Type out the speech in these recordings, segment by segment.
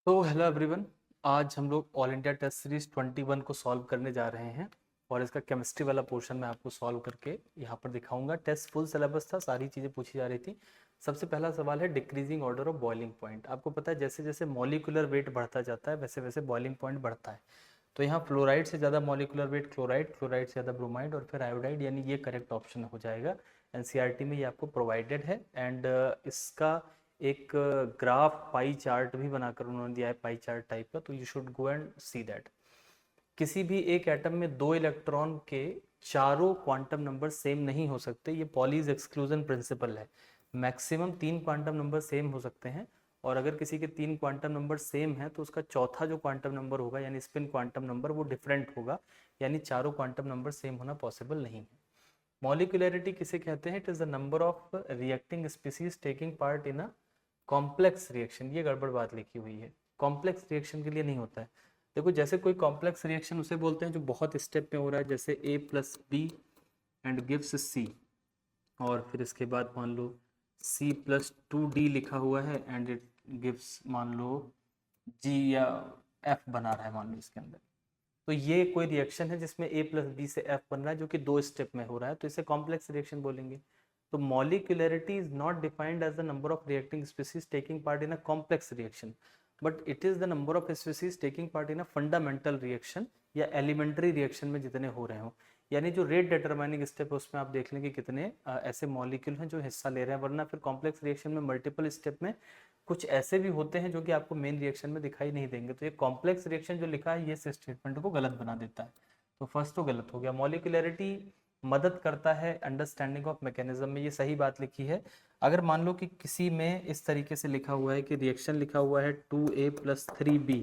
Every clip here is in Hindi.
तो हेलो एवरीवन। आज हम लोग ऑल इंडिया टेस्ट सीरीज 21 को सॉल्व करने जा रहे हैं और इसका केमिस्ट्री वाला पोर्शन मैं आपको सॉल्व करके यहाँ पर दिखाऊंगा। टेस्ट फुल सिलेबस था, सारी चीज़ें पूछी जा रही थी। सबसे पहला सवाल है decreasing order of boiling point. आपको पता है जैसे जैसे मॉलिकुलर वेट बढ़ता जाता है वैसे वैसे बॉइलिंग पॉइंट बढ़ता है। तो यहाँ फ्लोराइड से ज़्यादा मॉलिकुलर वेट क्लोराइड, क्लोराइड से ज़्यादा ब्रोमाइड और फिर आयोडाइड, यानी ये करेक्ट ऑप्शन हो जाएगा। एनसीईआरटी में ये आपको प्रोवाइडेड है एंड इसका एक ग्राफ पाई चार्ट भी बनाकर उन्होंने दिया है, पाई चार्ट टाइप का, तो you should go and see that. किसी भी एक एटम में दो इलेक्ट्रॉन के चारों क्वांटम नंबर सेम नहीं हो सकते, ये पॉलीज एक्सक्लूजन प्रिंसिपल है। मैक्सिमम तीन क्वांटम नंबर सेम हो सकते हैं और अगर किसी के तीन क्वांटम नंबर सेम है तो उसका चौथा जो क्वांटम नंबर होगा यानी स्पिन क्वांटम नंबर वो डिफरेंट होगा, यानी चारों क्वांटम नंबर सेम होना पॉसिबल नहीं है। मॉलिक्यूलरिटी किसे कहते हैं? It is the number of reacting species taking part in a complex reaction. ये गड़बड़ बात लिखी हुई है, कॉम्प्लेक्स रिएक्शन के लिए नहीं होता है। देखो जैसे कोई कॉम्प्लेक्स रिएक्शन उसे बोलते हैं जो बहुत स्टेप में हो रहा है, जैसे A plus B and gives C, और फिर इसके बाद मान लो सी प्लस टू डी लिखा हुआ है एंड इट गिव्स मान लो जी या एफ बना रहा है मान लो इसके अंदर। तो ये कोई रिएक्शन है जिसमें ए प्लस बी से एफ बन रहा है जो कि दो स्टेप में हो रहा है, तो इसे कॉम्प्लेक्स रिएक्शन बोलेंगे। तो molecularity is not defined as the number of reacting species taking part in a complex reaction, but it is the number of species taking part in a fundamental reaction या एलिमेंट्री रिएक्शन में जितने हो रहे हो। यानी जो रेट डिटरमाइनिंग स्टेप है उसमें आप देख लेंगे कितने ऐसे मॉलिक्यूल हैं जो हिस्सा ले रहे हैं, वरना फिर कॉम्प्लेक्स रिएक्शन में मल्टीपल स्टेप में कुछ ऐसे भी होते हैं जो कि आपको मेन रिएक्शन में दिखाई नहीं देंगे। तो ये कॉम्प्लेक्स रिएक्शन जो लिखा है ये स्टेटमेंट को गलत बना देता है। तो फर्स्ट तो गलत हो गया। मॉलिक्यूलरिटी मदद करता है अंडरस्टैंडिंग ऑफ मैकेनिज्म में, ये सही बात लिखी है। अगर मान लो कि किसी में इस तरीके से लिखा हुआ है कि रिएक्शन लिखा हुआ है 2a प्लस 3b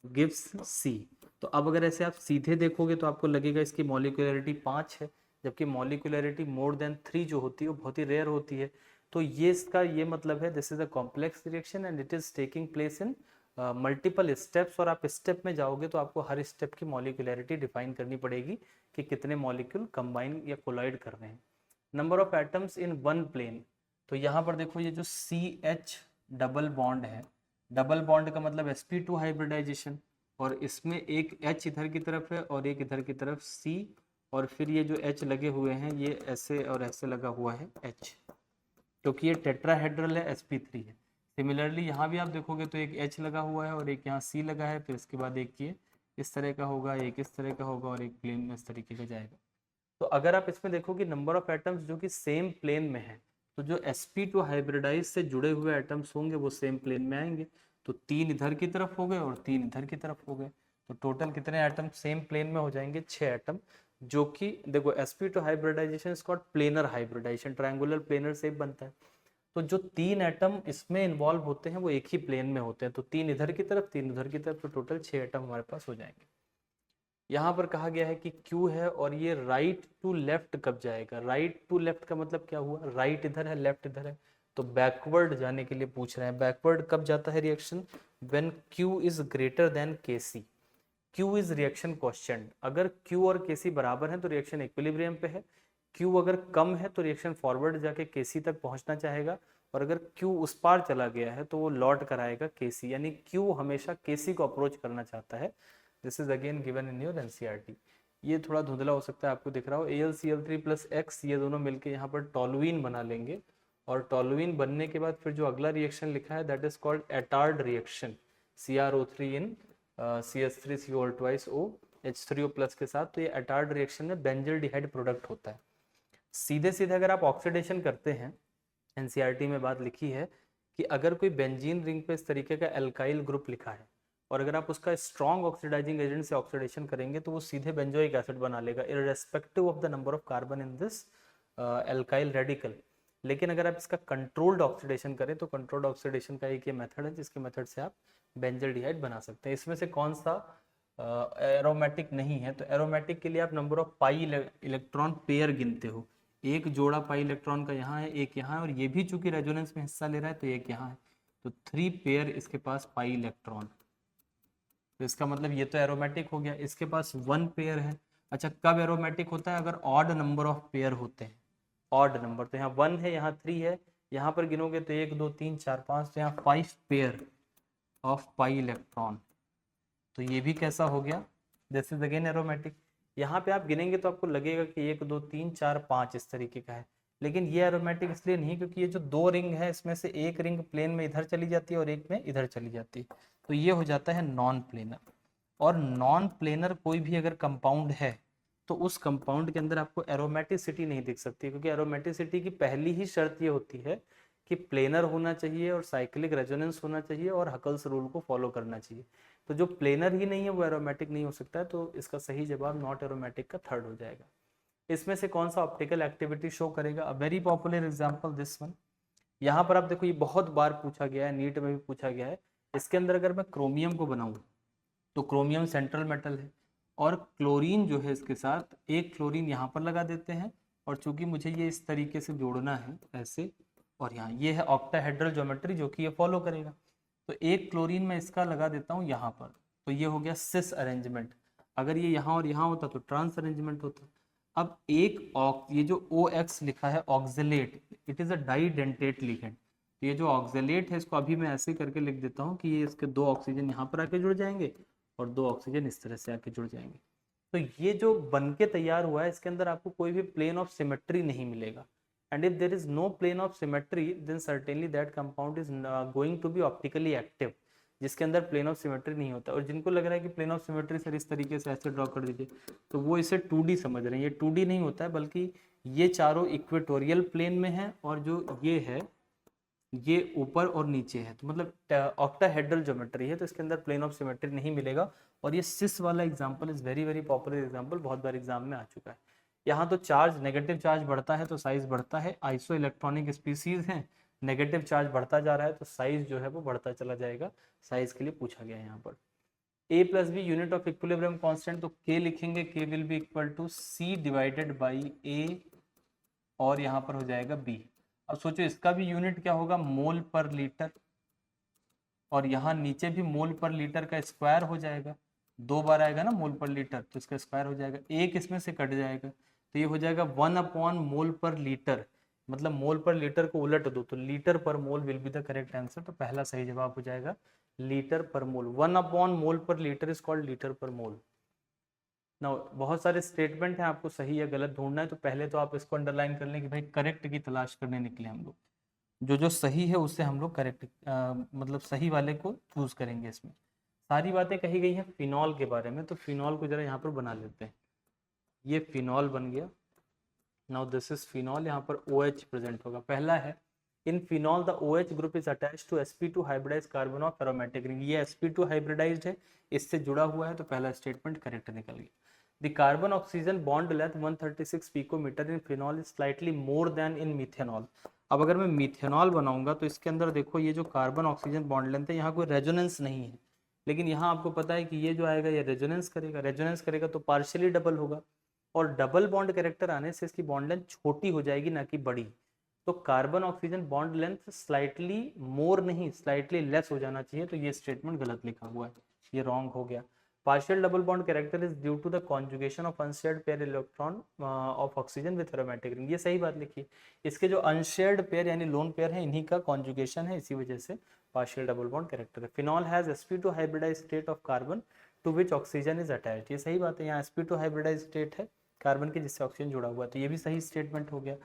गिव्स सी, तो अब अगर ऐसे आप सीधे देखोगे तो आपको लगेगा इसकी मॉलिक्यूलरिटी 5 है, जबकि मॉलिक्यूलरिटी मोर देन 3 जो होती है वो बहुत ही रेयर होती है। तो ये इसका ये मतलब है this is a complex reaction and it is taking place in multiple steps, और आप स्टेप में जाओगे तो आपको हर स्टेप की मॉलिक्यूलरिटी डिफाइन करनी पड़ेगी कि कितने मॉलिक्यूल कंबाइन या कोलाइड कर रहे हैं। Number of atoms in one plane, तो यहाँ पर देखो ये जो सी एच डबल बॉन्ड है, डबल बॉन्ड का मतलब sp2 हाइब्रिडाइजेशन, और इसमें एक H इधर की तरफ है और एक इधर की तरफ C, और फिर ये जो H लगे हुए हैं ये ऐसे और ऐसे लगा हुआ है H, क्योंकि ये टेट्राहेड्रल है, sp3 है। सिमिलरली यहाँ भी आप देखोगे तो एक H लगा हुआ है और एक यहाँ C लगा है, फिर इसके बाद एक ये इस तरह का होगा, एक इस तरह का होगा और एक प्लेन में इस तरीके का जाएगा। तो अगर आप इसमें देखोगे नंबर ऑफ एटम्स जो कि सेम प्लेन में है, तो जो sp2 हाइब्रिडाइज से जुड़े हुए एटम्स होंगे वो सेम प्लेन में आएंगे। तो तीन इधर की तरफ हो गए और तीन इधर की तरफ हो गए, तो टोटल कितने एटम सेम प्लेन में हो जाएंगे? 6 एटम। जो कि देखो sp2 hybridization is called planar hybridization, triangular planar shape बनता है। तो जो तीन एटम इसमें इन्वॉल्व होते हैं वो एक ही प्लेन में होते हैं, तो तीन इधर की तरफ तीन उधर की तरफ, तो टोटल 6 एटम हमारे पास हो जाएंगे। यहाँ पर कहा गया है कि Q है और ये राइट टू लेफ्ट कब जाएगा? राइट टू लेफ्ट का मतलब क्या हुआ? राइट इधर है, लेफ्ट इधर है, तो बैकवर्ड जाने के लिए पूछ रहे हैं। बैकवर्ड कब जाता है reaction? When Q is greater than Kc। Q is reaction question. अगर Q और Kc बराबर है तो रिएक्शन इक्विलिब्रियम पे है। Q अगर कम है तो रिएक्शन फॉरवर्ड जाके Kc तक पहुंचना चाहेगा, और अगर Q उस पार चला गया है तो वो लौट कर आएगा Kc, यानी Q हमेशा Kc को अप्रोच करना चाहता है। This is again given in your NCERT. ये थोड़ा धुंधला हो सकता है, आपको दिख रहा हो AlCl3 प्लस X, ये दोनों मिलके यहाँ पर टॉलुइन बना लेंगे, और टॉलुइन बनने के बाद फिर जो अगला रिएक्शन लिखा है that is called Etard reaction, CrO3 in CH3Col twice O H3O plus के साथ। तो ये एटार्ड रिएक्शन में बेंजल्डिहाइड प्रोडक्ट होता है। सीधे सीधे अगर आप ऑक्सीडेशन करते हैं, एनसीईआरटी में बात लिखी है कि अगर कोई बेंजीन रिंग पे इस तरीके का एल्काइल ग्रुप लिखा है और अगर आप उसका स्ट्रॉन्ग ऑक्सीडाइजिंग एजेंट से ऑक्सीडेशन करेंगे तो वो सीधे बेंजोइक एसिड बना लेगा irrespective of the number of carbon in this alkyl radical. लेकिन अगर आप इसका कंट्रोल्ड ऑक्सीडेशन करें तो कंट्रोल्ड ऑक्सीडेशन का एक ये मेथड है जिसके मेथड से आप बेंजल्डिहाइड बना सकते हैं। इसमें से कौन सा एरोमेटिक नहीं है? तो एरोमेटिक के लिए आप number of pi electron pair गिनते हो। एक जोड़ा पाई इलेक्ट्रॉन का यहाँ है, एक यहाँ है, और ये भी चूंकि रेजोनेंस में हिस्सा ले रहा है तो एक यहाँ है, तो 3 पेयर इसके पास पाई इलेक्ट्रॉन। तो इसका मतलब ये तो एरोमेटिक हो गया। इसके पास 1 पेयर है। अच्छा, कब एरोमेटिक होता है? अगर ऑड नंबर ऑफ पेयर होते हैं। ऑड नंबर, तो यहाँ 1 है, यहाँ 3 है, यहाँ पर गिनोगे तो 1 2 3 4 5, तो यहाँ 5 पेयर ऑफ पाई इलेक्ट्रॉन। तो ये भी कैसा हो गया, दिस इज अगेन एरोमेटिक। यहाँ पे आप गिनेंगे तो आपको लगेगा कि 1 2 3 4 5 इस तरीके का है, लेकिन ये एरोमेटिक इसलिए नहीं क्योंकि ये जो 2 रिंग है इसमें से एक रिंग प्लेन में इधर चली जाती है और एक में इधर चली जाती है, तो ये हो जाता है नॉन प्लेनर। और नॉन प्लेनर कोई भी अगर कंपाउंड है तो उस कंपाउंड के अंदर आपको एरोमेटिसिटी नहीं दिख सकती, क्योंकि एरोमेटिसिटी की पहली ही शर्त ये होती है कि प्लेनर होना चाहिए और साइक्लिक रेजोनेंस होना चाहिए और हकल्स रूल को फॉलो करना चाहिए। तो जो प्लेनर ही नहीं है वो एरोमेटिक नहीं हो सकता है, तो इसका सही जवाब नॉट एरोमेटिक का थर्ड हो जाएगा। इसमें से कौन सा ऑप्टिकल एक्टिविटी शो करेगा, अ very popular example this one. यहाँ पर आप देखो ये बहुत बार पूछा गया है, नीट में भी पूछा गया है। इसके अंदर अगर मैं क्रोमियम को बनाऊं तो क्रोमियम सेंट्रल मेटल है और क्लोरीन जो है इसके साथ एक क्लोरीन यहाँ पर लगा देते हैं, और चूंकि मुझे ये इस तरीके से जोड़ना है ऐसे, और यहाँ ये है ऑक्टाहेड्रल ज्योमेट्री जो कि ये फॉलो करेगा, तो एक क्लोरीन मैं इसका लगा देता हूँ यहाँ पर, तो ये हो गया सिस अरेंजमेंट। अगर ये यहाँ और यहाँ होता तो ट्रांस अरेंजमेंट होता। अब एक ये जो OX लिखा है oxalate, it is a डाइडेंटेट ligand. ये जो ऑक्जेलेट है इसको अभी मैं ऐसे करके लिख देता हूँ कि ये इसके 2 ऑक्सीजन यहाँ पर आके जुड़ जाएंगे और 2 ऑक्सीजन इस तरह से आके जुड़ जाएंगे। तो ये जो बन के तैयार हुआ है इसके अंदर आपको कोई भी प्लेन ऑफ सिमेट्री नहीं मिलेगा, and if there is no plane of symmetry then certainly that compound is going to be optically active, जिसके अंदर प्लेन ऑफ सिमेट्री नहीं होता। और जिनको लग रहा है कि प्लेन ऑफ सिमेट्री सर इस तरीके से ऐसे ड्रॉ कर दीजिए, तो वो इसे 2D समझ रहे हैं। ये 2D नहीं होता है, बल्कि ये चारों इक्वेटोरियल प्लेन में है और जो ये है ये ऊपर और नीचे है, तो मतलब ऑक्टाहेड्रल ज्योमेट्री है, तो इसके अंदर प्लेन ऑफ सिमेट्री नहीं मिलेगा। और ये सिस वाला example is very very popular example, बहुत बार एग्जाम में आ चुका है। यहाँ तो चार्ज नेगेटिव चार्ज बढ़ता है तो साइज बढ़ता है, आइसो इलेक्ट्रॉनिक स्पीसीज है, नेगेटिव चार्ज बढ़ता जा रहा है तो साइज जो है वो बढ़ता चला जाएगा। साइज के लिए पूछा गया है यहाँ पर। a plus B unit of equilibrium constant, तो k लिखेंगे, k will be equal to c divided by a, और यहाँ पर हो जाएगा b। अब सोचो इसका भी यूनिट क्या होगा, मोल पर लीटर, और यहाँ नीचे भी मोल पर लीटर का स्क्वायर हो जाएगा, 2 बार आएगा ना मोल पर लीटर, तो इसका स्क्वायर हो जाएगा, एक इसमें से कट जाएगा, तो ये हो जाएगा 1 मोल पर लीटर। मतलब मोल पर लीटर को उलट दो तो लीटर पर mole will be the correct answer, तो पहला सही जवाब हो जाएगा लीटर पर मोल। 1 मोल पर लीटर इज कॉल्ड लीटर पर मोल। ना बहुत सारे स्टेटमेंट हैं, आपको सही या गलत ढूंढना है, तो पहले तो आप इसको अंडरलाइन कर लें कि भाई करेक्ट की तलाश करने निकले हम लोग, जो जो सही है उससे हम लोग करेक्ट मतलब सही वाले को चूज करेंगे। इसमें सारी बातें कही गई हैं फिनॉल के बारे में, तो फिनॉल को जरा यहाँ पर बना लेते हैं। ये फिनॉल बन गया, नाउ दिस इज फिनॉल, यहाँ पर OH प्रेजेंट होगा। पहला है in phenol the OH group is attached to sp2 hybridize carbon of aromatic ring. ये sp2 हाइब्रिडाइज्ड है, इससे जुड़ा हुआ है, तो पहला स्टेटमेंट करेक्ट निकल गया। The carbon oxygen bond length 136 picometer in phenol is slightly more than in methanol। अब अगर मैं मिथेनॉल बनाऊंगा तो इसके अंदर देखो ये जो कार्बन ऑक्सीजन बॉन्ड लेंथ है यहाँ कोई रेजोनेंस नहीं है, लेकिन यहाँ आपको पता है कि ये जो आएगा ये रेजोनेंस करेगा, रेजोनेंस करेगा तो पार्शियली डबल होगा, और डबल बॉन्ड कैरेक्टर आने से इसकी बॉन्ड लेंथ छोटी हो जाएगी ना कि बड़ी। तो carbon oxygen bond length slightly more नहीं स्लाइटली लेस हो जाना चाहिए, तो ये स्टेटमेंट गलत लिखा हुआ है, ये रॉन्ग हो गया। Partial double bond character is due to the conjugation of unshared pair electron of oxygen with aromatic ring। ये सही बात लिखी है, इसके जो unshared pair यानी लोन पेयर है इन्हीं का कॉन्जुगेशन है, इसी वजह से पार्शियल डबल बॉन्ड कैरेक्टर है। Phenol has sp2 hybridized state of carbon to which oxygen is attached. ये सही बात है, यहाँ sp2 हाइब्रिडाइज्ड स्टेट है कार्बन के जिससे ऑक्सीजन जुड़ा हुआ है, तो ये भी सही स्टेटमेंट हो गया।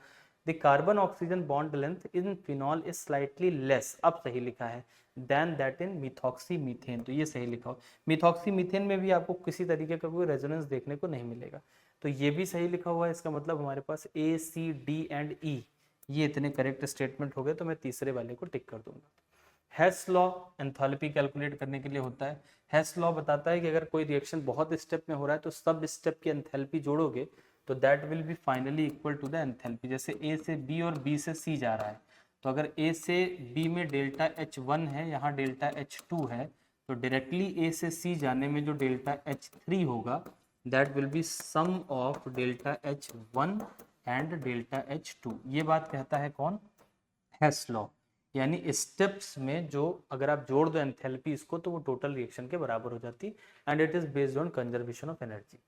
The carbon oxygen bond length in phenol is slightly less, अब सही लिखा है, than that in methoxy methane, तो ये सही लिखा हो। मिथॉक्सी मीथेन में भी आपको किसी तरीके का कोई रेजोनेंस देखने को नहीं मिलेगा, तो ये भी सही लिखा हुआ है। इसका मतलब हमारे पास A, C, D and E ये इतने करेक्ट स्टेटमेंट हो गए, तो मैं तीसरे वाले को टिक कर दूंगा। हेस लॉ एंथैल्पी कैलकुलेट करने के लिए होता है। हेस लॉ बताता है कि अगर कोई रिएक्शन बहुत स्टेप में हो रहा है तो सब स्टेप की एंथैल्पी जोड़ोगे तो that will be finally equal to the enthalpy. जैसे A से B और B से C जा रहा है, तो अगर A से B में डेल्टा H1 है, यहाँ डेल्टा H2 है, तो डायरेक्टली A से C जाने में जो डेल्टा H3 होगा that will be sum of delta H1 and delta H2। ये बात कहता है कौन, हेस लॉ। यानी स्टेप्स में जो अगर आप जोड़ दो एंथैल्पी इसको तो वो टोटल रिएक्शन के बराबर हो जाती, and it is based on conservation of energy.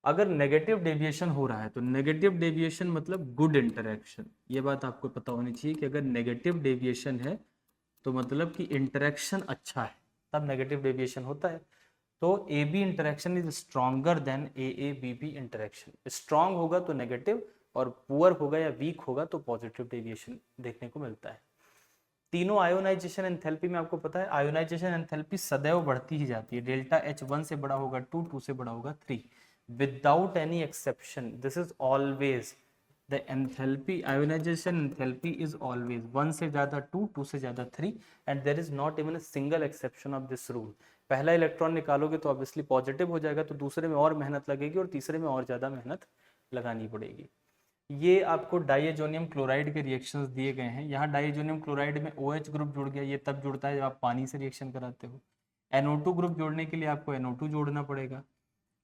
अगर नेगेटिव डेविएशन हो रहा है तो नेगेटिव डेविएशन मतलब गुड इंटरेक्शन, ये बात आपको पता होनी चाहिए कि अगर नेगेटिव डेविएशन है तो मतलब कि इंटरेक्शन अच्छा है तब नेगेटिव डेविएशन होता है। तो A B interaction is stronger than A B B interaction. Strong होगा तो नेगेटिव और पुअर होगा या वीक होगा तो पॉजिटिव डेविएशन देखने को मिलता है। तीनों आयोनाइजेशन एंथैल्पी में आपको पता है आयोनाइजेशन एंथैल्पी सदैव बढ़ती ही जाती है। डेल्टा एच 1 से बड़ा होगा 2, 2 से बड़ा होगा 3, without any exception. This is always the enthalpy, ionization enthalpy is always 1 से ज्यादा 2, 2 से ज्यादा 3 and there is not even a single exception of this rule. पहला इलेक्ट्रॉन निकालोगे तो ऑब्वियसली पॉजिटिव हो जाएगा, तो दूसरे में और मेहनत लगेगी और तीसरे में और ज्यादा मेहनत लगानी पड़ेगी। ये आपको डाइएजोनियम क्लोराइड के रिएक्शंस दिए गए हैं। यहाँ डाइएजोनियम क्लोराइड में OH ग्रुप जुड़ गया, ये तब जुड़ता है जब आप पानी से रिएक्शन कराते हो। NO2 ग्रुप जोड़ने के लिए आपको NO2 जोड़ना पड़ेगा।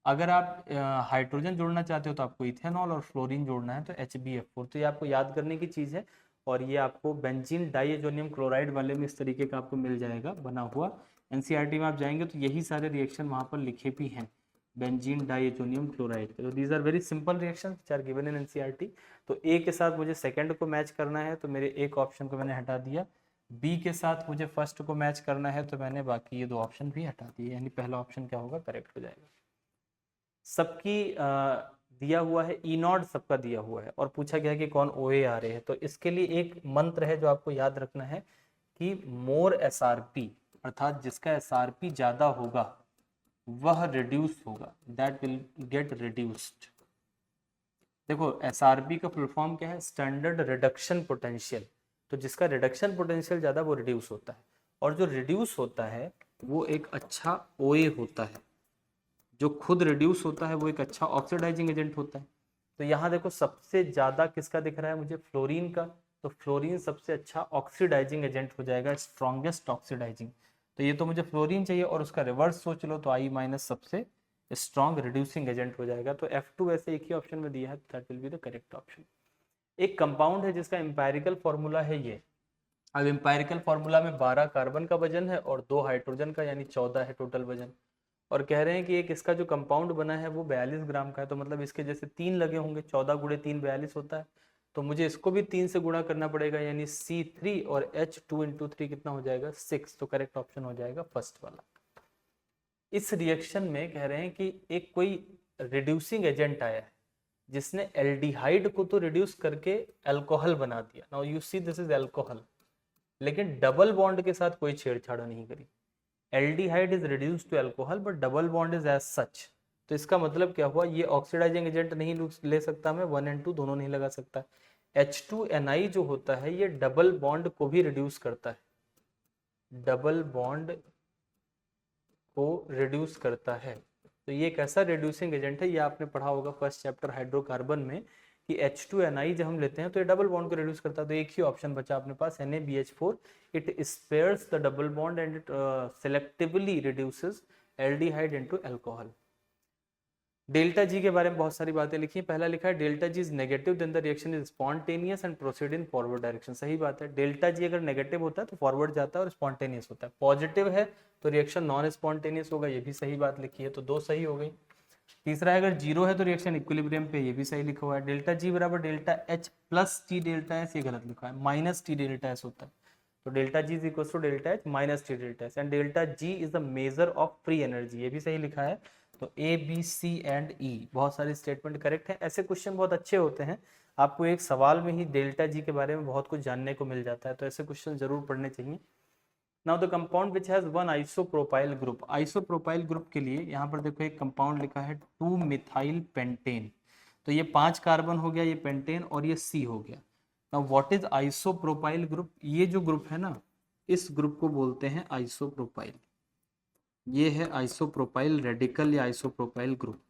अगर आप हाइड्रोजन जोड़ना चाहते हो तो आपको इथेनॉल और फ्लोरीन जोड़ना है तो HBF4। तो ये आपको याद करने की चीज़ है और ये आपको बेंजीन डाइएजोनियम क्लोराइड वाले में इस तरीके का आपको मिल जाएगा बना हुआ। NCERT में आप जाएंगे तो यही सारे रिएक्शन वहाँ पर लिखे भी हैं बेंजीन डाइएजोनियम क्लोराइड। तो these are very simple reactions which are given in NCERT। तो ए के साथ मुझे सेकंड को मैच करना है तो मेरे एक ऑप्शन को मैंने हटा दिया, बी के साथ मुझे फर्स्ट को मैच करना है तो मैंने बाकी ये दो ऑप्शन भी हटा दिए, यानी पहला ऑप्शन क्या होगा, करेक्ट हो जाएगा। सबकी दिया हुआ है ई नॉट, सबका दिया हुआ है और पूछा गया कि कौन OA आ रहे हैं। तो इसके लिए एक मंत्र है जो आपको याद रखना है कि मोर SRP, अर्थात जिसका SRP ज्यादा होगा वह रिड्यूस होगा, दैट विल गेट रिड्यूस्ड। देखो SRP का फुल फॉर्म क्या है, स्टैंडर्ड रिडक्शन पोटेंशियल। तो जिसका रिडक्शन पोटेंशियल ज्यादा वो रिड्यूस होता है और जो रिड्यूस होता है वो एक अच्छा OA होता है। जो खुद रिड्यूस होता है वो एक अच्छा ऑक्सीडाइजिंग एजेंट होता है। तो यहाँ देखो सबसे ज्यादा किसका दिख रहा है मुझे, फ्लोरीन का। तो फ्लोरीन सबसे अच्छा ऑक्सीडाइजिंग एजेंट हो जाएगा, स्ट्रॉन्गेस्ट ऑक्सीडाइजिंग। तो ये तो मुझे फ्लोरीन चाहिए और उसका रिवर्स सोच लो तो I- सबसे स्ट्रॉन्ग रिड्यूसिंग एजेंट हो जाएगा। तो F2 वैसे एक ही ऑप्शन में दिया है, that will be the correct option. एक कंपाउंड है जिसका एम्पायरिकल फॉर्मूला है ये। अब एम्पायरिकल फॉर्मूला में 12 कार्बन का वजन है और 2 हाइड्रोजन का, यानी 14 है टोटल वजन। और कह रहे हैं कि एक इसका जो कंपाउंड बना है वो 42 ग्राम का है। तो मतलब इसके जैसे 3 लगे होंगे, 14 गुणे 3 42 होता है। तो मुझे इसको भी 3 से गुणा करना पड़ेगा, यानी C3 और H2 इंटू 3 कितना हो जाएगा, 6। तो करेक्ट ऑप्शन हो जाएगा फर्स्ट वाला। इस रिएक्शन में कह रहे हैं कि एक कोई रिड्यूसिंग एजेंट आया है जिसने एल्डिहाइड को तो रिड्यूस करके अल्कोहल बना दिया। Now you see this is alcohol, लेकिन डबल बॉन्ड के साथ कोई छेड़छाड़ नहीं करी। Aldehyde is reduced to alcohol but double bond is as such. तो इसका मतलब क्या हुआ, ये ऑक्सीडाइजिंग एजेंट नहीं ले सकता मैं, 1 and 2 दोनों नहीं लगा सकता। H2Ni जो होता है ये डबल बॉन्ड को भी रिड्यूस करता है, डबल बॉन्ड को रिड्यूस करता है। तो ये एक ऐसा रिड्यूसिंग एजेंट है, ये आपने पढ़ा होगा फर्स्ट चैप्टर हाइड्रोकार्बन में कि H2Ni जब हम लेते हैं तो ये डबल बॉन्ड को रिड्यूस करता है। तो एक ही ऑप्शन बचा अपने पास NaBH4, it spares the double bond and it selectively reduces aldehyde into alcohol. Delta G के बारे में बहुत सारी बातें लिखी हैं। पहला लिखा है delta G is negative then the reaction is spontaneous and proceed in forward direction. सही बात है, डेल्टा जी अगर नेगेटिव होता है तो फॉरवर्ड जाता है और स्पॉन्टेनियस होता है। पॉजिटिव है तो रिएक्शन नॉन स्पॉन्टेनियस होगा, ये भी सही बात लिखी है, तो 2 सही हो गई। तीसरा है अगर जीरो है तो रिएक्शन इक्विलिब्रियम पे, ये भी सही लिखा हुआ है। डेल्टा जी बराबर delta H plus T delta S, ये गलत लिखा है, माइनस टी डेल्टा एस होता है। तो delta G is equal to delta H minus T delta S and delta G is the measure of free energy, ये भी सही लिखा है। तो ए बी सी एंड ई बहुत सारे स्टेटमेंट करेक्ट है। ऐसे क्वेश्चन बहुत अच्छे होते हैं, आपको एक सवाल में ही डेल्टा जी के बारे में बहुत कुछ जानने को मिल जाता है, तो ऐसे क्वेश्चन जरूर पढ़ने चाहिए। Now the compound which has one isopropyl group, isopropyl group के लिए यहाँ पर देखो एक कंपाउंड लिखा है 2 मिथाइल पेंटेन। तो ये 5 कार्बन हो गया, ये पेंटेन और ये C हो गया। Now what is isopropyl group, ये जो ग्रुप है ना इस ग्रुप को बोलते हैं आइसोप्रोपाइल। ये है आइसोप्रोपाइल रेडिकल या आइसोप्रोपाइल ग्रुप।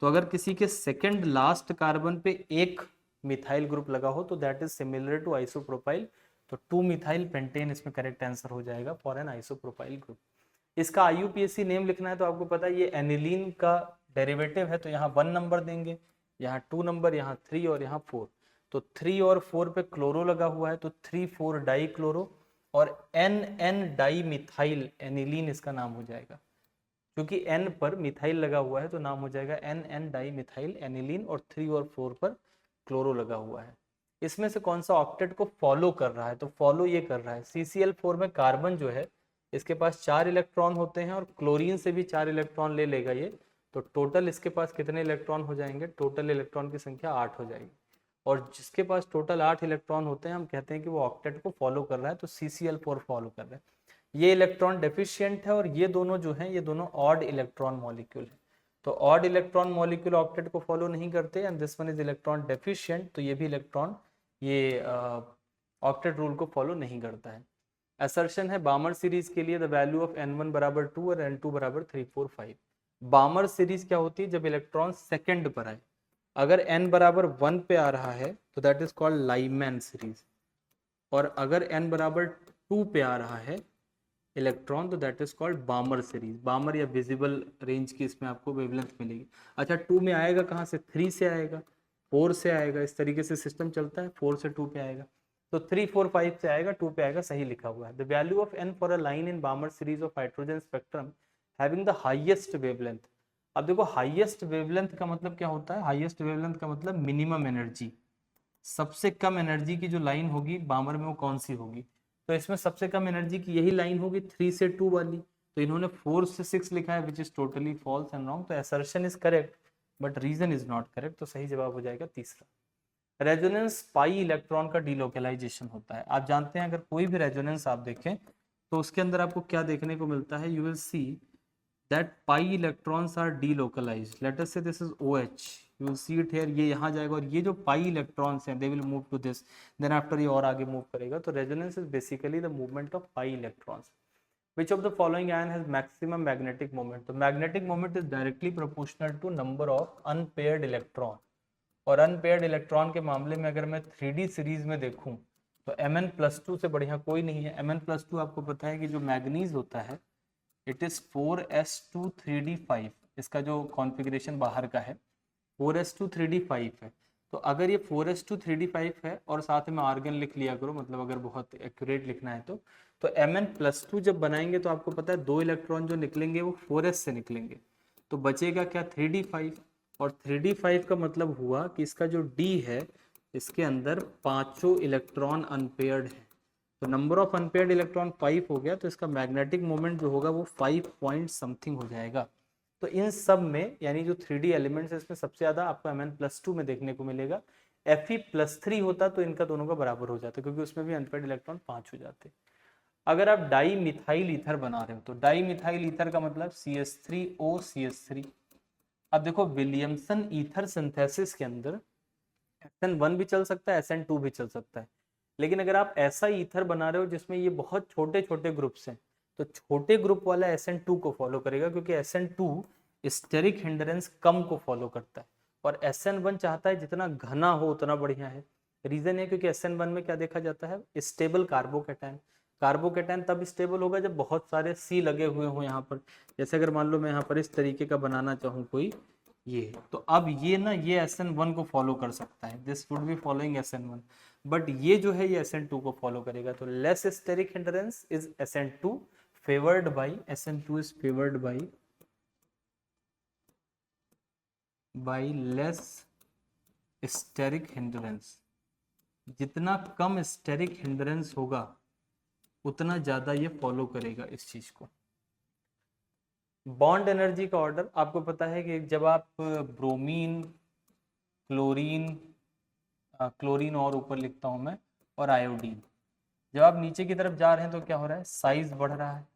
तो अगर किसी के सेकंड लास्ट कार्बन पे एक मिथाइल ग्रुप लगा हो तो that is similar to isopropyl. तो 2 मिथाइल पेंटेन इसमें करेक्ट आंसर हो जाएगा फॉर एन आइसोप्रोपाइल ग्रुप। इसका IUPAC नेम लिखना है तो आपको पता है ये एनिलीन का डेरिवेटिव है, तो यहाँ 1 नंबर देंगे, यहाँ 2 नंबर, यहाँ 3 और यहाँ 4। तो 3 और 4 पे क्लोरो लगा हुआ है तो 3,4 डाई क्लोरो और NN डाई मिथाइल एनिलीन इसका नाम हो जाएगा। क्योंकि N पर मिथाइल लगा हुआ है तो नाम हो जाएगा NN डाई मिथाइल एनिलीन और 3 और 4 पर क्लोरो लगा हुआ है। इसमें से कौन सा ऑक्टेट को फॉलो कर रहा है, तो फॉलो ये कर रहा है। CCl4 में कार्बन जो है इसके पास 4 इलेक्ट्रॉन होते हैं और क्लोरीन से भी 4 इलेक्ट्रॉन ले लेगा ये, तो टोटल इसके पास कितने इलेक्ट्रॉन हो जाएंगे, टोटल इलेक्ट्रॉन की संख्या 8 हो जाएगी। और जिसके पास टोटल 8 इलेक्ट्रॉन होते हैं हम कहते हैं कि वो ऑक्टेट को फॉलो कर रहा है, तो CCl4 फॉलो कर रहा है। ये इलेक्ट्रॉन डेफिशिएंट है और ये दोनों जो हैं ये दोनों ऑड इलेक्ट्रॉन मॉलिक्यूल है, तो ऑड इलेक्ट्रॉन मॉलिक्यूल ऑक्टेट को फॉलो नहीं करते and this one is electron deficient, तो ये भी इलेक्ट्रॉन ये ऑक्टेट रूल को फॉलो नहीं करता है। असर्शन है बामर सीरीज के लिए द वैल्यू ऑफ N1 बराबर 2 और N2 बराबर 3, 4, 5। बामर सीरीज क्या होती है, जब इलेक्ट्रॉन सेकंड पर आए, अगर n बराबर 1 पे आ रहा है तो that is called Lyman series, और अगर n बराबर 2 पे आ रहा है इलेक्ट्रॉन तो that is called Balmer series. Balmer या विजिबल रेंज की इसमें आपको वेवलेंथ मिलेगी। अच्छा 2 में आएगा कहाँ से, 3 से आएगा, 4 से आएगा, इस तरीके से सिस्टम चलता है, 4 से 2 पे आएगा, तो 3, 4, 5 से आएगा, 2 पे आएगा, सही लिखा हुआ है। The value of n for a line in बामर series of hydrogen spectrum having the highest wavelength. अब देखो हाईएस्ट वेवलेंथ का मतलब क्या होता है, हाईएस्ट वेवलेंथ का मतलब मिनिमम एनर्जी, सबसे कम एनर्जी की जो लाइन होगी बामर में वो कौन सी होगी, तो इसमें सबसे कम एनर्जी की यही लाइन होगी 3 से 2 वाली, तो इन्होंने 4 से 6 लिखा है which is totally false and wrong, तो assertion is correct but reason is not correct, तो सही जवाब हो जाएगा तीसरा। रेजोनेंस पाई इलेक्ट्रॉन का डीलोकलाइजेशन होता है। आप जानते हैं अगर कोई भी रेजोनेंस आप देखें तो उसके अंदर आपको क्या देखने को मिलता है, you will see that pi electrons are delocalised, let us say this is OH, you will see it here, ये यहाँ जाएगा और ये जो पाई इलेक्ट्रॉन्स हैं they will move to this, then after ये और आगे मूव करेगा, तो resonance is basically the movement of pi electrons. Which of the following ion has maximum magnetic moment? तो magnetic moment is directly proportional to number of unpaired electron, और अनपेयर्ड इलेक्ट्रॉन के मामले में अगर मैं 3D सीरीज में देखूं तो Mn+2 से बढ़िया कोई नहीं है। Mn+2 आपको पता है कि जो मैग्नीज होता है इट इज 4s2 3d5, इसका जो कॉन्फ़िगरेशन बाहर का है 4s2 3d5 है, तो अगर ये 4s2 3d5 है और साथ में आर्गन लिख लिया करो, मतलब अगर बहुत एक्यूरेट लिखना है तो Mn+2 जब बनाएंगे तो आपको पता है 2 इलेक्ट्रॉन जो निकलेंगे वो 4s से निकलेंगे, तो बचेगा क्या 3d5, और 3d5 का मतलब हुआ कि इसका जो d है इसके अंदर पांचों इलेक्ट्रॉन अनपेयर्ड है, तो नंबर ऑफ अनपेयर्ड इलेक्ट्रॉन 5 हो गया, तो इसका मैग्नेटिक मोमेंट जो होगा वो 5 पॉइंट समथिंग हो जाएगा। तो इन सब में यानी जो 3D एलिमेंट्स है इसमें सबसे ज्यादा आपको Mn+2 में देखने को मिलेगा। Fe+3 होता तो इनका दोनों का बराबर हो जाता, क्योंकि उसमें भी अनपेयर्ड इलेक्ट्रॉन 5 हो जाते। अगर आप डाई मिथाइल ईथर बना रहे हो तो डाई मिथाइल ईथर का मतलब CH3O CH3। अब देखो विलियमसन ईथर सिंथेसिस के अंदर SN1 भी चल सकता है, SN2 भी चल सकता है, लेकिन अगर आप ऐसा ईथर बना रहे हो जिसमें ये बहुत छोटे छोटे ग्रुप्स हैं तो छोटे ग्रुप वाला SN2 को फॉलो करेगा, क्योंकि SN2 स्टेरिक हिंडरेंस कम को फॉलो करता है, और SN1 चाहता है जितना घना हो उतना बढ़िया है। रीजन है क्योंकि SN1 में क्या देखा जाता है, स्टेबल कार्बोकैटायन। कार्बोकैटायन तब स्टेबल होगा जब बहुत सारे C लगे हुए हो यहाँ पर, जैसे अगर मान लो मैं यहाँ पर इस तरीके का बनाना चाहूँ कोई ये, तो अब ये ना ये SN1 को फॉलो कर सकता है, this would be following SN1, but ये जो है ये SN2 को फॉलो करेगा, तो less steric hindrance is SN2 favoured by, SN2 is favoured by less steric hindrance. जितना कम स्टेरिक हिंडरेंस होगा उतना ज्यादा ये फॉलो करेगा इस चीज को। बॉन्ड एनर्जी का ऑर्डर आपको पता है कि जब आप ब्रोमीन, क्लोरीन और ऊपर लिखता हूं मैं, और आयोडीन, जब आप नीचे की तरफ जा रहे हैं तो क्या हो रहा है, साइज बढ़ रहा है,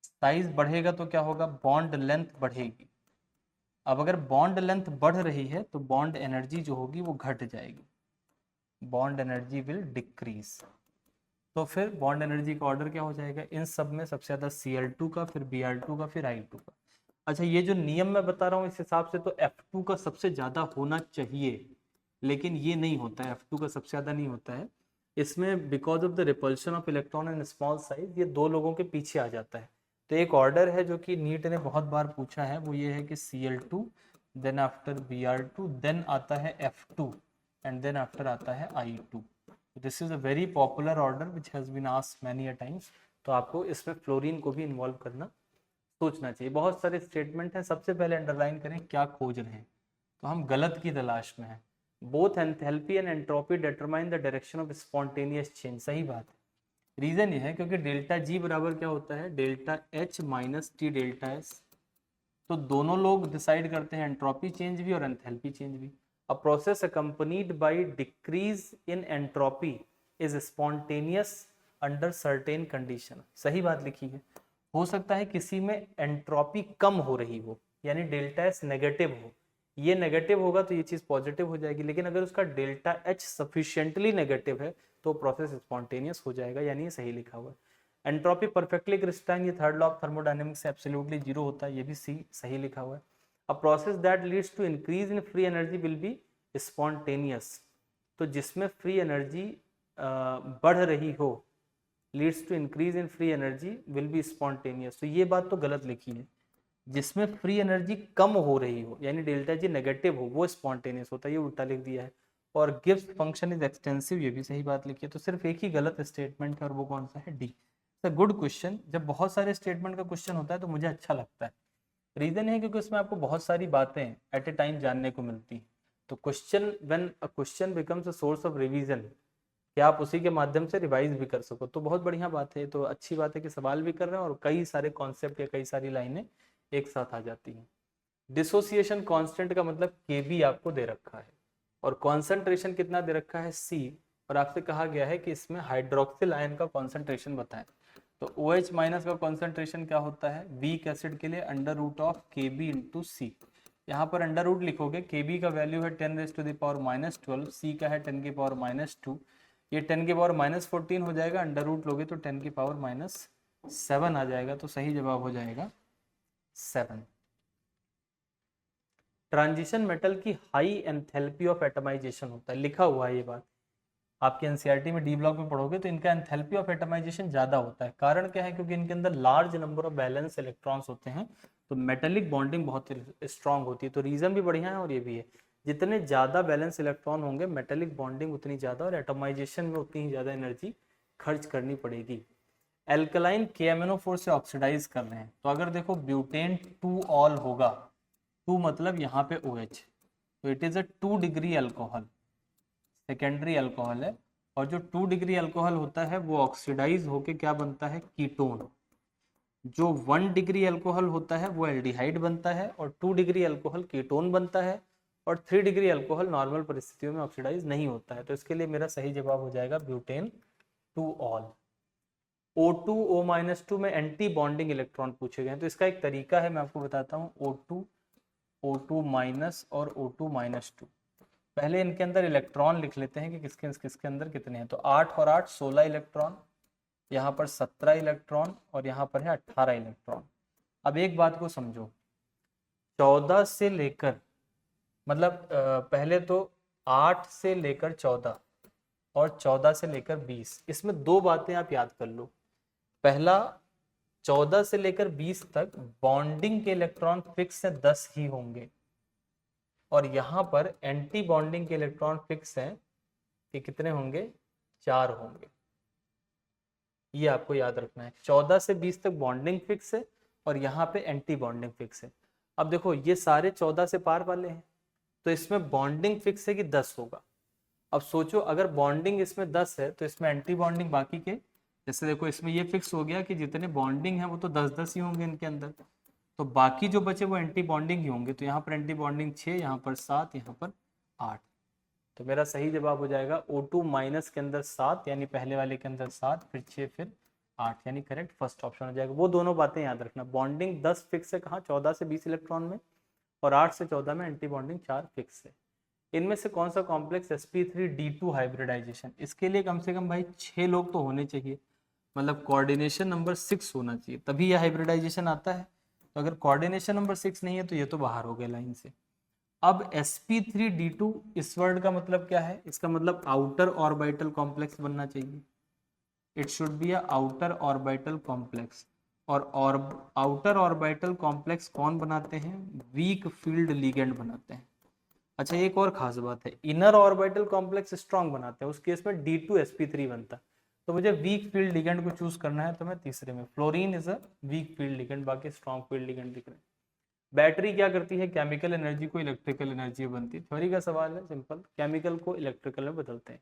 साइज बढ़ेगा तो क्या होगा, बॉन्ड लेंथ बढ़ेगी। अब अगर बॉन्ड लेंथ बढ़ रही है तो बॉन्ड एनर्जी जो होगी वो घट जाएगी, बॉन्ड एनर्जी विल डिक्रीज। तो फिर बॉन्ड एनर्जी का ऑर्डर क्या हो जाएगा, इन सब में सबसे ज्यादा Cl2 का, फिर Br2 का, फिर I2 का। अच्छा ये जो नियम मैं बता रहा हूँ इस हिसाब से तो F2 का सबसे ज्यादा होना चाहिए, लेकिन ये नहीं होता है, F2 का सबसे ज्यादा नहीं होता है इसमें, because of the repulsion of electron in small size ये दो लोगों के पीछे आ जाता है। तो एक ऑर्डर है जो कि नीट ने बहुत बार पूछा है, वो ये है कि Cl2 then after Br2 then आता है F2 एंड देन आफ्टर आता है I2। This is a very popular order which has been asked many a times, तो आपको इसमें फ्लोरीन को भी इन्वॉल्व करना सोचना चाहिए। बहुत सारे स्टेटमेंट हैं, सबसे पहले अंडरलाइन करें क्या खोज रहे हैं, तो हम गलत की तलाश में हैं। Both enthalpy and entropy determine the direction of spontaneous change. सही बात है। रीजन ये है क्योंकि डेल्टा जी बराबर क्या होता है, delta H minus T delta S. तो दोनों लोग डिसाइड करते हैं एंट्रोपी चेंज भी और एंथैल्पी चेंज भी। A process accompanied by decrease in entropy is spontaneous under certain condition. सही बात लिखी है। हो सकता है किसी में एंट्रोपी कम हो रही हो, यानी डेल्टा एस नेगेटिव हो, ये नेगेटिव होगा तो ये चीज पॉजिटिव हो जाएगी, लेकिन अगर उसका डेल्टा एच सफिशिएंटली नेगेटिव है तो प्रोसेस स्पॉन्टेनियस हो जाएगा, यानी ये सही लिखा हुआ है। एंट्रोपी परफेक्टली क्रिस्टलाइन, ये थर्ड लॉ ऑफ थर्मोडायनेमिक्स से एब्सोल्युटली जीरो होता है, ये भी सी सही लिखा हुआ है। A process that leads to increase in free energy will be spontaneous. तो जिसमें फ्री एनर्जी बढ़ रही हो, leads to increase in free energy will be spontaneous, तो ये बात तो गलत लिखी है। जिसमें फ्री एनर्जी कम हो रही हो यानी डेल्टा जी नेगेटिव हो वो स्पॉन्टेनियस होता है, ये उल्टा लिख दिया है। और गिब्स फंक्शन इज एक्सटेंसिव, ये भी सही बात लिखी है। तो सिर्फ एक ही गलत स्टेटमेंट है और वो कौन सा है, डी। Good question. जब बहुत सारे स्टेटमेंट का क्वेश्चन होता है तो मुझे अच्छा लगता है। रीजन है क्योंकि उसमें आपको बहुत सारी बातें एट ए टाइम जानने को मिलती हैं। तो question when a question becomes a source of revision, कि आप उसी के माध्यम से रिवाइज भी कर सको, तो बहुत बढ़िया बात है। तो अच्छी बात है कि सवाल भी कर रहे हैं और कई सारे कॉन्सेप्ट या कई सारी लाइनें एक साथ आ जाती हैं। डिसोसिएशन कांस्टेंट का मतलब Kb आपको दे रखा है और कॉन्सेंट्रेशन कितना दे रखा है, C, और आपसे कहा गया है कि इसमें हाइड्रोक्सिल आयन का कॉन्सेंट्रेशन बताएं। तो OH माइनस का कॉन्सेंट्रेशन क्या होता है वीक एसिड के लिए, under root of Kb into C. यहाँ पर अंडर रूट लिखोगे, Kb का वैल्यू है 10⁻⁻12, C का है 10⁻², ये 10⁻14 हो जाएगा, अंडर रूट लोगे तो 10⁻7 आ जाएगा, तो सही जवाब हो जाएगा 7। ट्रांजिशन मेटल की हाई एंथैल्पी ऑफ एटमाइजेशन होता है, लिखा हुआ है ये बात आपके एनसीईआरटी में डी ब्लॉक में पढ़ोगे तो इनका एंथैल्पी ऑफ एटमाइजेशन ज्यादा होता है। कारण क्या है, क्योंकि इनके अंदर large number of balance electrons होते हैं, तो मेटेलिक बॉन्डिंग बहुत स्ट्रांग होती है। तो रीजन भी बढ़िया है और ये भी है, जितने ज्यादा बैलेंस इलेक्ट्रॉन होंगे मेटेलिक बॉन्डिंग उतनी ज्यादा और एटमाइजेशन में उतनी ही ज्यादा एनर्जी खर्च करनी पड़ेगी। एल्कलाइन KMnO4 से ऑक्सीडाइज कर रहे हैं, तो अगर देखो ब्यूटेन 2 ऑल होगा, 2 मतलब यहाँ पे OH, तो it is a 2 degree alcohol, secondary alcohol है। और जो 2 डिग्री अल्कोहल होता है वो ऑक्सीडाइज होके क्या बनता है, कीटोन। जो 1 डिग्री अल्कोहल होता है वो एल्डिहाइड बनता है और 2 डिग्री अल्कोहल कीटोन बनता है और 3 डिग्री अल्कोहल नॉर्मल परिस्थितियों में ऑक्सीडाइज नहीं होता है। तो इसके लिए मेरा सही जवाब हो जाएगा ब्यूटेन 2 ऑल। O2 O-2 में एंटी बॉन्डिंग इलेक्ट्रॉन पूछे गए हैं, तो इसका एक तरीका है, मैं आपको बताता हूँ। O2 O2- और O2-2, पहले इनके अंदर इलेक्ट्रॉन लिख लेते हैं कि किसके किसके अंदर कितने हैं। तो 8 और 8 16 इलेक्ट्रॉन, यहाँ पर 17 इलेक्ट्रॉन और यहाँ पर है 18 इलेक्ट्रॉन। अब एक बात को समझो, 14 से लेकर मतलब पहले तो 8 से लेकर 14 और 14 से लेकर 20, इसमें दो बातें आप याद कर लो। पहला, 14 से लेकर 20 तक बॉन्डिंग के इलेक्ट्रॉन फिक्स है 10 ही होंगे, और यहाँ पर एंटी बॉन्डिंग के इलेक्ट्रॉन फिक्स हैं कि कितने होंगे, 4 होंगे। ये आपको याद रखना है, 14 से 20 तक बॉन्डिंग फिक्स है और यहाँ पे एंटी बॉन्डिंग फिक्स है। अब देखो ये सारे 14 से पार वाले हैं, तो इसमें बॉन्डिंग फिक्स है कि 10 होगा। अब सोचो अगर बॉन्डिंग इसमें 10 है तो इसमें एंटी बॉन्डिंग बाकी के, जैसे देखो इसमें ये फिक्स हो गया कि जितने बॉन्डिंग है वो तो 10-10 ही होंगे इनके अंदर, तो बाकी जो बचे वो एंटी बॉन्डिंग ही होंगे। तो यहाँ पर एंटी बॉन्डिंग 6, यहाँ पर 7, यहाँ पर 8। तो मेरा सही जवाब हो जाएगा O2- के अंदर 7, यानी पहले वाले के अंदर 7, फिर 6, फिर 8, यानी करेक्ट फर्स्ट ऑप्शन हो जाएगा। वो दोनों बातें याद रखना, बॉन्डिंग 10 फिक्स है कहाँ, 14 से 20 इलेक्ट्रॉन में, और 8 से 14 में एंटी बॉन्डिंग 4 फिक्स है। इनमें से कौन सा कॉम्प्लेक्स sp3d2 हाइब्रिडाइजेशन, इसके लिए कम से कम भाई 6 लोग तो होने चाहिए, मतलब कोऑर्डिनेशन नंबर 6 होना चाहिए, तभी यह हाइब्रिडाइजेशन आता है। तो अगर कोऑर्डिनेशन नंबर 6 नहीं है तो ये तो बाहर हो गए लाइन से। अब sp3d2 इस वर्ड का मतलब क्या है, इसका मतलब आउटर ऑर्बिटल कॉम्प्लेक्स बनना चाहिए, it should be a outer orbital complex. और आउटर ऑर्बिटल कॉम्प्लेक्स कौन बनाते हैं, वीक फील्ड लिगेंड बनाते हैं। अच्छा एक और खास बात है, इनर ऑर्बिटल कॉम्प्लेक्स स्ट्रॉन्ग बनाते हैं, उस केस में D2sp3 बनता है। तो मुझे वीक फील्ड लिगेंड को चूज करना है, तो मैं तीसरे में, fluorine is a weak field ligand, बाकी स्ट्रॉन्ग फील्ड लिगेंड दिख रहे हैं। बैटरी क्या करती है, केमिकल एनर्जी को इलेक्ट्रिकल एनर्जी बनती है। थ्योरी का सवाल है, सिंपल, केमिकल को इलेक्ट्रिकल में बदलते हैं।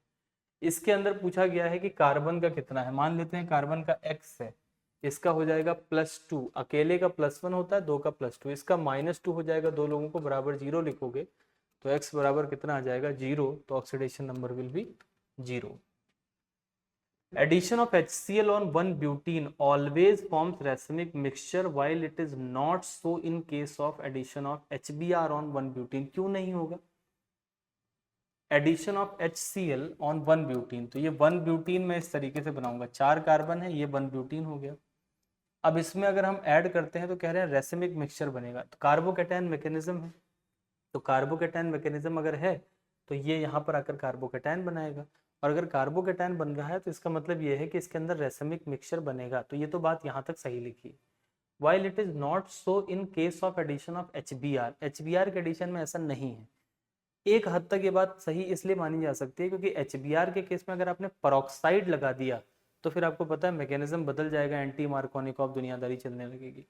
इसके अंदर पूछा गया है कि कार्बन का कितना है। मान लेते हैं कार्बन का x है, इसका हो जाएगा +2, अकेले का +1 होता है, 2 का +2, इसका -2 हो जाएगा, दो लोगों को बराबर 0 लिखोगे तो x बराबर कितना आ जाएगा 0, तो oxidation number will be 0। Addition of HCl on 1-butene always forms racemic mixture while it is not so in case of addition of HBr on 1-butene। क्यों नहीं होगा? एडिशन ऑफ HCl ऑन 1-ब्यूटीन, तो ये 1-ब्यूटीन मैं इस तरीके से बनाऊंगा, 4 कार्बन है, ये 1-ब्यूटीन हो गया। अब इसमें अगर हम ऐड करते हैं तो कह रहे हैं रेसिमिक मिक्सचर बनेगा, तो कार्बोकैटायन मैकेनिज्म है, तो कार्बोकैटायन मैकेनिज्म अगर है तो ये यहाँ पर आकर कार्बोकैटायन बनाएगा, और अगर कार्बोकैटायन बन रहा है तो इसका मतलब ये है कि इसके अंदर रेसिमिक मिक्सचर बनेगा। तो ये तो बात यहाँ तक सही लिखी। While it is not so in case of addition of HBr, HBr के एडिशन में ऐसा नहीं है। एक हद तक ये बात सही इसलिए मानी जा सकती है क्योंकि HBr के केस में अगर आपने पेरोक्साइड लगा दिया तो फिर आपको पता है मैकेनिज्म बदल जाएगा, एंटी मार्कोनिकॉफ दुनियादारी चलने लगेगी।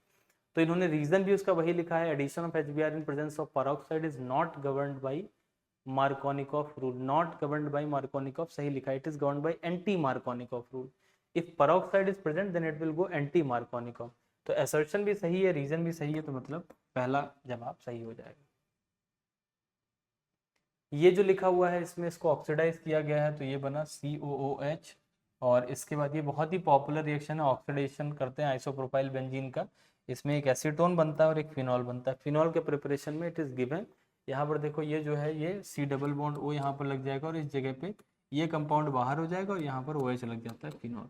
तो इन्होंने रीजन भी उसका वही लिखा है, addition of HBr in presence of peroxide is not governed by Markovnikov rule, not governed by Markovnikov सही लिखा है, it is governed by anti Markovnikov rule. If peroxide is present then it will go anti Markovnikov. तो असर्शन भी सही है, रीजन भी सही है, तो मतलब पहला जवाब सही हो जाएगा। ये जो लिखा हुआ है इसमें इसको ऑक्सीडाइज किया गया है तो ये बना COOH, और इसके बाद ये बहुत ही पॉपुलर रिएक्शन है, ऑक्सीडेशन करते हैं आइसोप्रोपाइल बेंजीन का, इसमें एक एसीटोन बनता है और एक फिनॉल बनता है। फिनॉल के प्रिपरेशन में इट इज गिवन, यहाँ पर देखो ये जो है ये C डबल बॉन्ड O यहाँ पर लग जाएगा और इस जगह पे ये कंपाउंड बाहर हो जाएगा और यहाँ पर OH लग जाता है फिनॉल।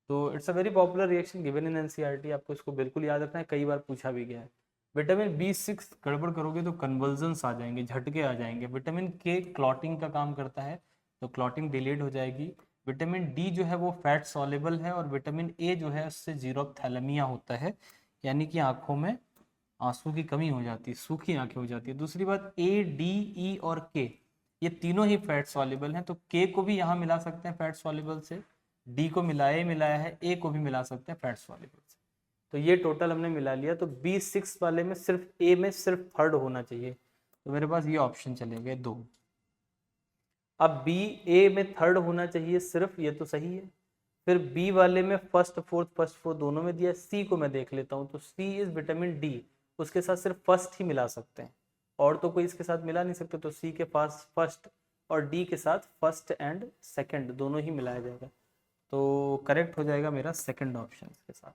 तो it's a very popular reaction given in NCERT, आपको इसको बिल्कुल याद रखना है, कई बार पूछा भी गया है। विटामिन B6 गड़बड़ करोगे तो कन्वर्जन्स आ जाएंगे, झटके आ जाएंगे। विटामिन K क्लॉटिंग का काम करता है तो क्लॉटिंग डिलेड हो जाएगी। विटामिन D जो है वो फैट सॉल्युबल है, और विटामिन A जो है उससे जीरोप्थैलेमिया होता है, यानी कि आंखों में आंसू की कमी हो जाती है, सूखी आंखें हो जाती है। दूसरी बात A, D, E और K ये तीनों ही फैट सॉल्युबल हैं, तो K को भी यहाँ मिला सकते हैं फैट सॉल्युबल से, D को मिलाया ही मिलाया है, A को भी मिला सकते हैं फैट सॉल्युबल से। तो ये टोटल हमने मिला लिया, तो B6 वाले में सिर्फ A में सिर्फ थर्ड होना चाहिए, तो मेरे पास ये ऑप्शन चले गए 2। अब A में थर्ड होना चाहिए सिर्फ, ये तो सही है। फिर B वाले में फर्स्ट फोर्थ दोनों में दिया। C को मैं देख लेता हूँ, तो C इज विटामिन D, उसके साथ सिर्फ फर्स्ट ही मिला सकते हैं, और तो कोई इसके साथ मिला नहीं सकते, तो C के पास फर्स्ट और D के साथ फर्स्ट एंड सेकंड दोनों ही मिलाया जाएगा, तो करेक्ट हो जाएगा मेरा सेकंड ऑप्शन इसके साथ।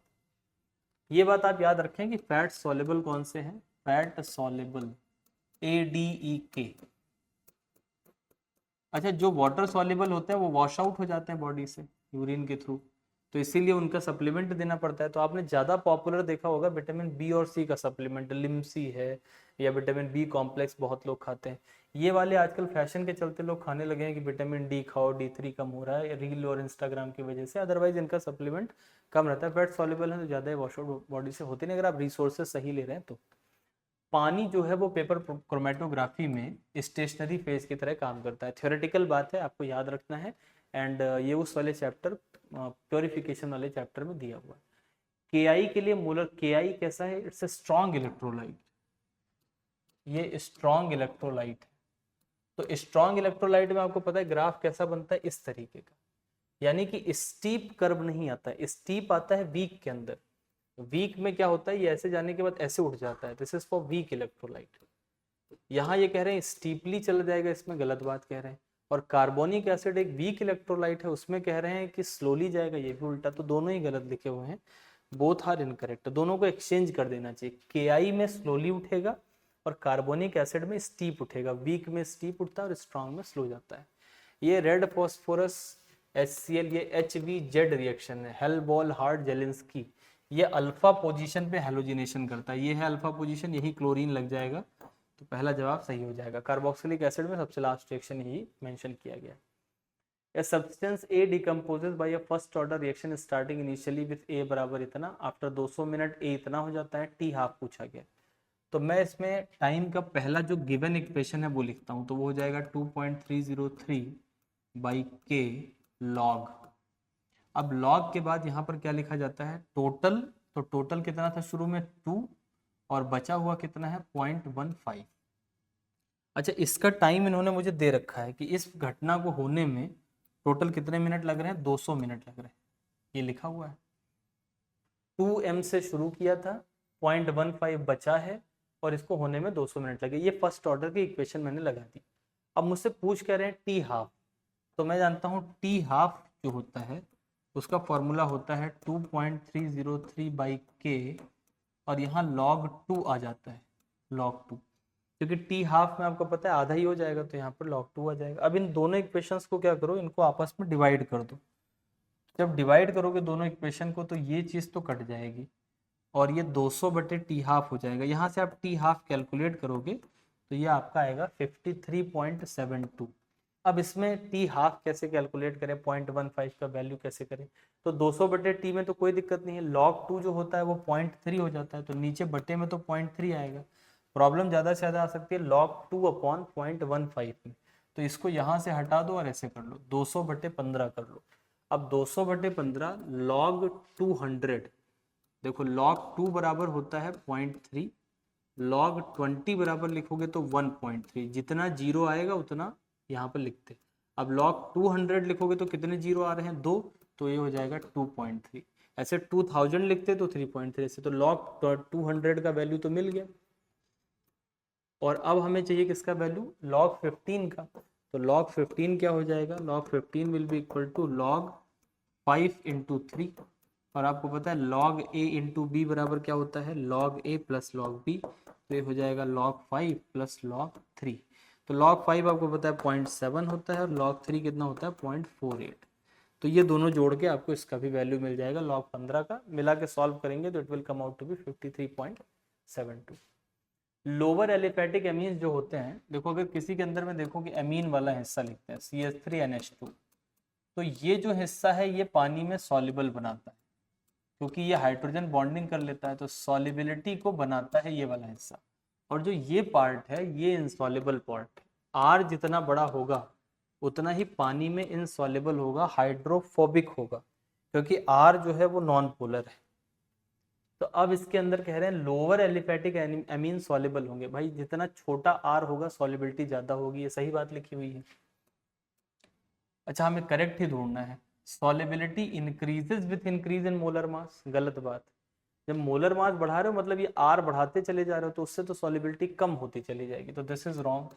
ये बात आप याद रखें कि फैट सॉल्युबल कौन से हैं, फैट सॉल्युबल ADEK। अच्छा, जो वाटर सॉल्युबल होते हैं वो वॉश आउट हो जाते हैं बॉडी से यूरिन के थ्रू, तो इसीलिए उनका सप्लीमेंट देना पड़ता है। तो आपने ज़्यादा पॉपुलर देखा होगा विटामिन B और C का सप्लीमेंट, लिमसी है, या विटामिन B कॉम्प्लेक्स बहुत लोग खाते हैं। ये वाले आजकल फैशन के चलते लोग खाने लगे हैं कि विटामिन D खाओ, D3 कम हो रहा है रील और इंस्टाग्राम की वजह से, अदरवाइज इनका सप्लीमेंट कम रहता है। फैट सॉल्युबल है तो ज़्यादा वॉश आउट बॉडी से होते नहीं, अगर आप रिसोर्सेज सही ले रहे हैं तो। पानी जो है वो पेपर क्रोमेटोग्राफी में स्टेशनरी फेज की तरह काम करता है, थ्योरेटिकल बात है, आपको याद रखना है। एंड ये उस वाले चैप्टर प्योरिफिकेशन वाले चैप्टर में दिया हुआ है। KI के लिए मोलर KI कैसा है, इट्स ए स्ट्रॉन्ग इलेक्ट्रोलाइट, ये स्ट्रॉन्ग इलेक्ट्रोलाइट है। तो स्ट्रॉन्ग इलेक्ट्रोलाइट में आपको पता है ग्राफ कैसा बनता है, इस तरीके का, यानी कि स्टीप कर्व नहीं आता है, स्टीप आता है वीक के अंदर। वीक में क्या होता है, ये ऐसे जाने के बाद ऐसे उठ जाता है, this is for weak electrolyte. यहाँ ये कह रहे हैं स्टीपली चला जाएगा, इसमें गलत बात कह रहे हैं। और कार्बोनिक एसिड एक वीक इलेक्ट्रोलाइट है, उसमें कह रहे हैं कि स्लोली जाएगा, ये भी उल्टा, तो दोनों ही गलत लिखे हुए हैं, बोथ आर इनकरेक्ट, दोनों को एक्सचेंज कर देना चाहिए। KI में स्लोली उठेगा और कार्बोनिक एसिड में स्टीप उठेगा, वीक में स्टीप उठता है और स्ट्रॉन्ग में स्लो जाता है। ये रेड फॉस्फोरस HCl ये HVZ रिएक्शन है, हेल्बॉल हार्ड जेलिंस्की, ये अल्फा पोजीशन पे हेलोजिनेशन करता है, ये है अल्फा पोजीशन, यही क्लोरीन लग जाएगा, तो पहला जवाब सही हो जाएगा। कार्बोक्सिलिक एसिड में सबसे लास्ट रिएक्शन यही मेंशन किया गया। A substance A decomposes by a first order reaction starting initially with A बराबर इतना, आफ्टर 200 मिनट A इतना हो जाता है, T हाफ पूछा गया। तो मैं इसमें टाइम का पहला जो गिवन इक्वेशन है वो लिखता हूँ, तो वो हो जाएगा 2.303 बाई K लॉग। अब लॉग के बाद यहाँ पर क्या लिखा जाता है, टोटल, तो टोटल कितना था शुरू में 2, और बचा हुआ कितना है 0.15। अच्छा, इसका टाइम इन्होंने मुझे दे रखा है कि इस घटना को होने में टोटल कितने मिनट लग रहे हैं, 200 मिनट लग रहे हैं, ये लिखा हुआ है। 2m से शुरू किया था, 0.15 बचा है और इसको होने में 200 मिनट लगे। ये फर्स्ट ऑर्डर की इक्वेशन मैंने लगा दी। अब मुझसे पूछ कह रहे हैं टी हाफ, तो मैं जानता हूँ टी हाफ जो होता है उसका फॉर्मूला होता है 2.303/k और यहाँ log 2 आ जाता है, log 2, क्योंकि टी हाफ में आपको पता है आधा ही हो जाएगा, तो यहाँ पर log 2 आ जाएगा। अब इन दोनों इक्वेशंस को क्या करो, इनको आपस में डिवाइड कर दो। जब डिवाइड करोगे दोनों इक्वेशन को तो ये चीज़ तो कट जाएगी और ये 200/t हाफ हो जाएगा। यहाँ से आप टी हाफ कैलकुलेट करोगे तो ये आपका आएगा 53.72। अब इसमें टी हाफ कैसे कैलकुलेट करें, 0.15 का वैल्यू कैसे करें, तो 200/t में तो कोई दिक्कत नहीं है, log 2 जो होता है वो 0.3 हो जाता है, तो नीचे बटे में तो 0.3 आएगा। प्रॉब्लम ज़्यादा से ज़्यादा आ सकती है log 2/0.15 में, तो इसको यहाँ से हटा दो और ऐसे कर लो, 200/15 कर लो। अब 200/15 log 200, देखो log 2 बराबर होता है 0.3, log 20 बराबर लिखोगे तो 1.3, जितना जीरो आएगा उतना यहाँ पर लिखते। अब log 200 लिखोगे तो कितने जीरो आ रहे हैं, 2, तो ये हो जाएगा 2.3। ऐसे 2000 लिखते तो 3.3, ऐसे तो log 200 का वैल्यू तो मिल गया। और अब हमें चाहिए किसका वैल्यू, log 15 का, तो log 15 क्या हो जाएगा, log 15 will be equal to log 5 × 3, और आपको पता है log a × b बराबर क्या होता है, log a + log b, तो ये हो जाएगा log 5 + log 3। तो log 5 आपको पता है 0.7 होता है और log 3 कितना होता है 0.48। तो ये दोनों जोड़ के आपको इसका भी वैल्यू मिल जाएगा log 15 का, मिला के सॉल्व करेंगे तो it will come out to be 53.72। Lower aliphatic amines जो होते हैं, देखो अगर किसी के अंदर में देखो कि एमीन वाला हिस्सा लिखते हैं CH3NH2, तो ये जो हिस्सा है ये पानी में सॉल्युबल बनाता है, क्योंकि ये हाइड्रोजन बॉन्डिंग कर लेता है, तो सॉल्युबिलिटी को बनाता है ये वाला हिस्सा। और जो ये पार्ट है ये इनसॉल्युबल पार्ट है। आर जितना बड़ा होगा उतना ही पानी में इनसॉल्युबल होगा, हाइड्रोफोबिक होगा, क्योंकि आर जो है वो नॉन पोलर है। तो अब इसके अंदर कह रहे हैं लोअर एलिफेटिक एमीन सॉल्युबल होंगे। भाई जितना छोटा आर होगा सॉल्युबिलिटी ज्यादा होगी, ये सही बात लिखी हुई है। अच्छा, हमें करेक्ट ही ढूंढना है, solubility increases with increase in molar mass, गलत बात। जब मोलर मास बढ़ा रहे हो मतलब ये आर बढ़ाते चले जा रहे हो, तो उससे तो सॉल्युबिलिटी कम होती चली जाएगी, तो this is wrong.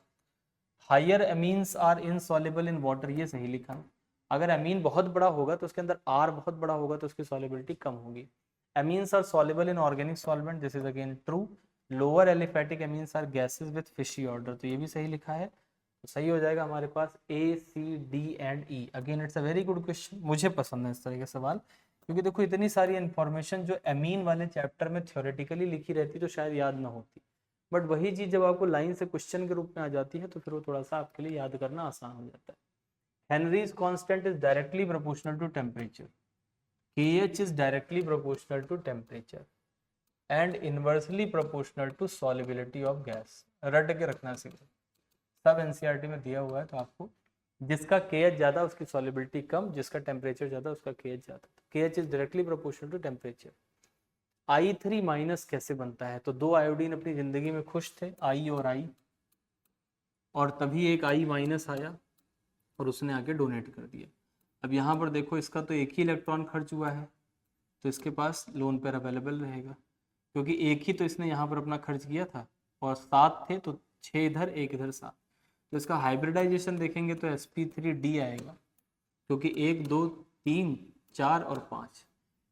Higher amines are insoluble in water, ये सही लिखा है। अगर एमीन बहुत बड़ा होगा तो उसके अंदर आर बहुत बड़ा होगा तो उसकी सॉल्युबिलिटी कम होगी। Amines are soluble in organic solvent, this is again true. Lower aliphatic amines are gases with fishy odour, तो ये भी सही लिखा है। तो सही हो जाएगा हमारे पास A, C, D, and E। Again it's a very good question, मुझे पसंद है इस तरह के सवाल, क्योंकि देखो इतनी सारी इन्फॉर्मेशन जो एमीन वाले चैप्टर में थ्योरेटिकली लिखी रहती तो शायद याद ना होती, बट वही चीज जब आपको लाइन से क्वेश्चन के रूप में आ जाती है तो फिर वो थोड़ा सा आपके लिए याद करना आसान हो जाता है। Henry's constant is directly proportional to temperature, KH is directly proportional to temperature and inversely proportional to solubility of gas। रट के रखना सीखो, सब NCERT में दिया हुआ है, तो आपको जिसका KH ज़्यादा उसकी solubility कम, जिसका टेम्परेचर ज़्यादा उसका KH ज़्यादा। KH is directly proportional to temperature। I3- कैसे बनता है, तो दो आयोडीन अपनी ज़िंदगी में खुश थे, I और I, और तभी एक I- आया और उसने आके डोनेट कर दिया। अब यहाँ पर देखो इसका तो एक ही इलेक्ट्रॉन खर्च हुआ है, तो इसके पास लोन पेयर अवेलेबल रहेगा, क्योंकि एक ही तो इसने यहाँ पर अपना खर्च किया था और 7 थे, तो 6 इधर 1 इधर 7। तो इसका हाइब्रिडाइजेशन देखेंगे तो sp3d आएगा, क्योंकि 1 2 3 4 और 5।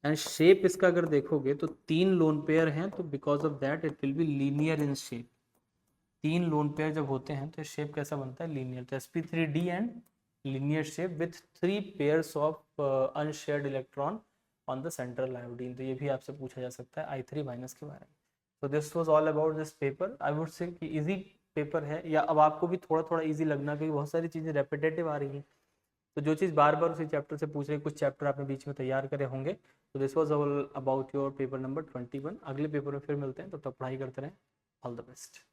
एंड शेप इसका अगर देखोगे तो 3 लोन पेयर हैं, तो because of that it will be linear in shape. 3 lone pair जब होते हैं तो शेप कैसा बनता है, लीनियर। तो sp3d and linear shape with 3 pairs of unshared electron on the central iodine। तो ये भी आपसे पूछा जा सकता है I3- के बारे में। तो this was all about this paper. I would say कि इजी पेपर है, या अब आपको भी थोड़ा थोड़ा इजी लगना, क्योंकि बहुत सारी चीज़ें रेपिटेटिव आ रही हैं, तो जो चीज़ बार बार उसी चैप्टर से पूछ रही है, कुछ चैप्टर आपने बीच में तैयार करे होंगे। तो this was all about your paper number 21। अगले पेपर में फिर मिलते हैं, तो तब पढ़ाई करते रहें। All the best.